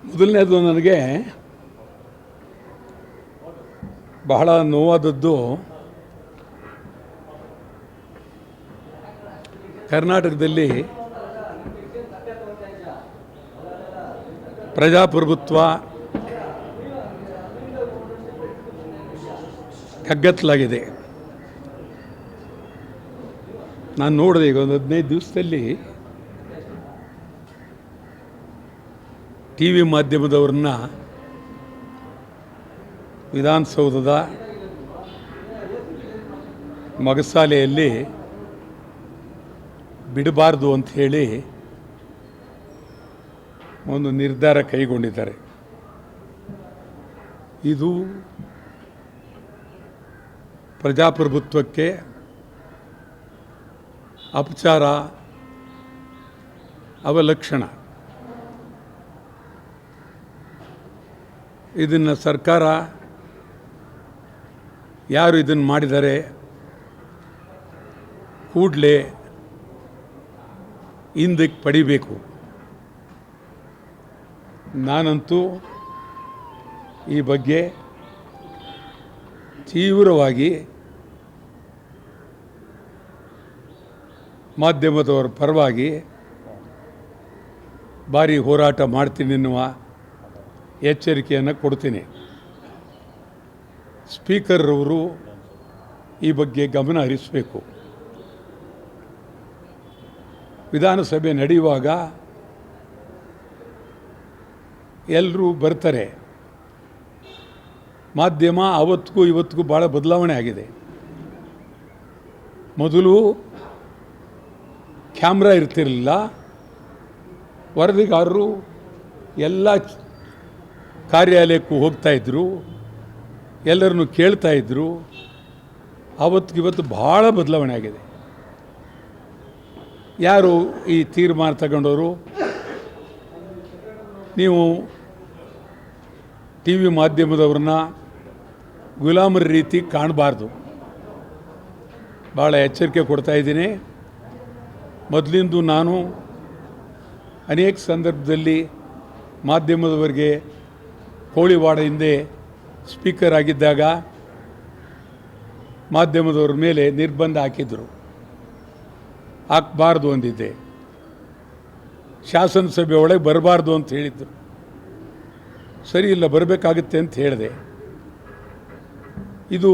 ಮೊದಲನೇದು ನನಗೆ ಬಹಳ ನೋವಾದದ್ದು ಕರ್ನಾಟಕದಲ್ಲಿ ಪ್ರಜಾಪ್ರಭುತ್ವ ಕಗ್ಗತ್ತಲಾಗಿದೆ. ನಾನು ನೋಡಿದೆ ಈಗ ಒಂದು 15 ದಿವಸದಲ್ಲಿ ಟಿ ವಿ ಮಾಧ್ಯಮದವ್ರನ್ನ ವಿಧಾನಸೌಧದ ಮೊಗಸಾಲೆಯಲ್ಲಿ ಬಿಡಬಾರ್ದು ಅಂತ ಹೇಳಿ ಒಂದು ನಿರ್ಧಾರ ಕೈಗೊಂಡಿದ್ದಾರೆ. ಇದು ಪ್ರಜಾಪ್ರಭುತ್ವಕ್ಕೆ ಅಪಚಾರ, ಅವಲಕ್ಷಣ. ಇದನ್ನು ಸರ್ಕಾರ ಯಾರು ಇದನ್ನು ಮಾಡಿದ್ದಾರೆ ಕೂಡಲೇ ಹಿಂದಕ್ಕೆ ಪಡಿಬೇಕು. ನಾನಂತೂ ಈ ಬಗ್ಗೆ ತೀವ್ರವಾಗಿ ಮಾಧ್ಯಮದವರ ಪರವಾಗಿ ಭಾರಿ ಹೋರಾಟ ಮಾಡ್ತೀನಿ ಎನ್ನುವ ಎಚ್ಚರಿಕೆಯನ್ನು ಕೊಡ್ತೀನಿ. ಸ್ಪೀಕರ್ರವರು ಈ ಬಗ್ಗೆ ಗಮನ ಹರಿಸಬೇಕು. ವಿಧಾನಸಭೆ ನಡೆಯುವಾಗ ಎಲ್ಲರೂ ಬರ್ತಾರೆ. ಮಾಧ್ಯಮ ಅವತ್ತಿಗೂ ಇವತ್ತಿಗೂ ಭಾಳ ಬದಲಾವಣೆ ಆಗಿದೆ. ಮೊದಲು ಕ್ಯಾಮ್ರಾ ಇರ್ತಿರಲಿಲ್ಲ. ವರದಿಗಾರರು ಎಲ್ಲ ಕಾರ್ಯಾಲಯಕ್ಕೂ ಹೋಗ್ತಾಯಿದ್ರು, ಎಲ್ಲರನ್ನು ಕೇಳ್ತಾಯಿದ್ರು. ಅವತ್ತಿಗಿವತ್ತು ಭಾಳ ಬದಲಾವಣೆ ಆಗಿದೆ. ಯಾರು ಈ ತೀರ್ಮಾನ ತಗೊಂಡವರು? ನೀವು ಟಿ ವಿ ಮಾಧ್ಯಮದವ್ರನ್ನ ಗುಲಾಮರ ರೀತಿ ಕಾಣಬಾರ್ದು. ಭಾಳ ಎಚ್ಚರಿಕೆ ಕೊಡ್ತಾಯಿದ್ದೀನಿ. ಮೊದಲಿಂದು ನಾನು ಅನೇಕ ಸಂದರ್ಭದಲ್ಲಿ ಮಾಧ್ಯಮದವರಿಗೆ ಕೋಳಿವಾಡ ಹಿಂದೆ ಸ್ಪೀಕರ್ ಆಗಿದ್ದಾಗ ಮಾಧ್ಯಮದವ್ರ ಮೇಲೆ ನಿರ್ಬಂಧ ಹಾಕಿದರು. ಹಾಕಬಾರ್ದು ಅಂದಿದ್ದೆ. ಶಾಸನಸಭೆ ಒಳಗೆ ಬರಬಾರ್ದು ಅಂತ ಹೇಳಿದರು. ಸರಿ ಇಲ್ಲ, ಬರಬೇಕಾಗುತ್ತೆ ಅಂತ ಹೇಳಿದೆ. ಇದು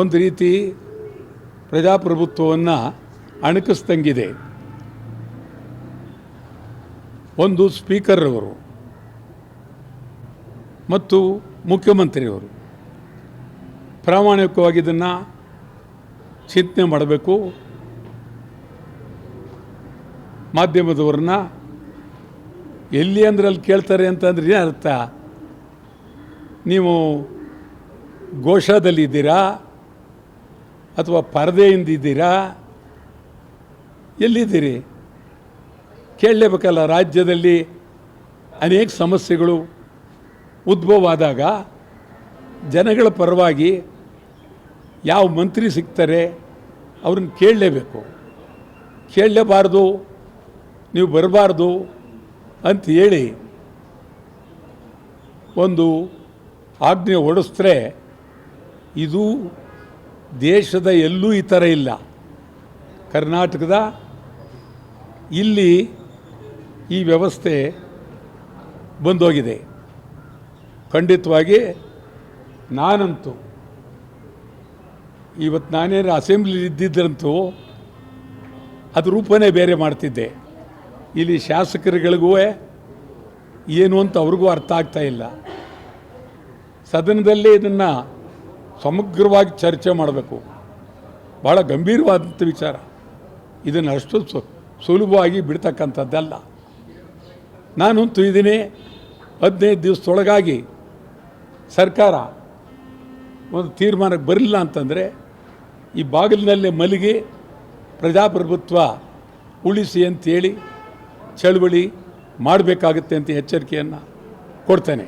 ಒಂದು ರೀತಿ ಪ್ರಜಾಪ್ರಭುತ್ವವನ್ನು ಅಣಕಿಸ್ದಂಗಿದೆ. ಒಂದು ಸ್ಪೀಕರ್ರವರು ಮತ್ತು ಮುಖ್ಯಮಂತ್ರಿಯವರು ಪ್ರಾಮಾಣಿಕವಾಗಿ ಇದನ್ನು ಚಿಂತನೆ ಮಾಡಬೇಕು. ಮಾಧ್ಯಮದವ್ರನ್ನ ಎಲ್ಲಿ ಅಂದ್ರೆ ಅಲ್ಲಿ ಕೇಳ್ತಾರೆ ಅಂತಂದ್ರೆ ಏನು ಅರ್ಥ? ನೀವು ಗೋಶಾದಲ್ಲಿದ್ದೀರಾ ಅಥವಾ ಪರದೆಯಿಂದಿದ್ದೀರಾ? ಎಲ್ಲಿದ್ದೀರಿ? ಕೇಳಲೇಬೇಕಲ್ಲ. ರಾಜ್ಯದಲ್ಲಿ ಅನೇಕ ಸಮಸ್ಯೆಗಳು ಉದ್ಭವ ಆದಾಗ ಜನಗಳ ಪರವಾಗಿ ಯಾವ ಮಂತ್ರಿ ಸಿಗ್ತಾರೆ ಅವ್ರನ್ನ ಕೇಳಲೇಬೇಕು. ಕೇಳಲೇಬಾರ್ದು, ನೀವು ಬರಬಾರ್ದು ಅಂತ ಹೇಳಿ ಒಂದು ಆಜ್ಞೆ ಹೊರಡಿಸಿದ್ರೆ ಇದು ದೇಶದ ಎಲ್ಲೂ ಈ ಥರ ಇಲ್ಲ. ಕರ್ನಾಟಕದ ಇಲ್ಲಿ ಈ ವ್ಯವಸ್ಥೆ ಬಂದೋಗಿದೆ. ಖಂಡಿತವಾಗಿ ನಾನಂತೂ ಇವತ್ತು ನಾನೇನು ಅಸೆಂಬ್ಲಿ ಇದ್ದಿದ್ದಂತೂ ಅದು ರೂಪನೇ ಬೇರೆ ಮಾಡ್ತಿದ್ದೆ. ಇಲ್ಲಿ ಶಾಸಕರುಗಳಿಗೂ ಏನು ಅಂತ ಅವ್ರಿಗೂ ಅರ್ಥ ಆಗ್ತಾ ಇಲ್ಲ. ಸದನದಲ್ಲೇ ಇದನ್ನು ಸಮಗ್ರವಾಗಿ ಚರ್ಚೆ ಮಾಡಬೇಕು. ಭಾಳ ಗಂಭೀರವಾದಂಥ ವಿಚಾರ. ಇದನ್ನು ಅಷ್ಟು ಸುಲಭವಾಗಿ ಬಿಡ್ತಕ್ಕಂಥದ್ದಲ್ಲ. ನಾನಂತೂ ಇದನ್ನೇ 15 ದಿವಸದೊಳಗಾಗಿ ಸರ್ಕಾರ ಒಂದು ತೀರ್ಮಾನಕ್ಕೆ ಬರಲಿಲ್ಲ ಅಂತಂದರೆ ಈ ಬಾಗಿಲಿನಲ್ಲೇ ಮಲಗಿ ಪ್ರಜಾಪ್ರಭುತ್ವ ಉಳಿಸಿ ಅಂತೇಳಿ ಚಳವಳಿ ಮಾಡಬೇಕಾಗುತ್ತೆ ಅಂತ ಎಚ್ಚರಿಕೆಯನ್ನು ಕೊಡ್ತೇನೆ.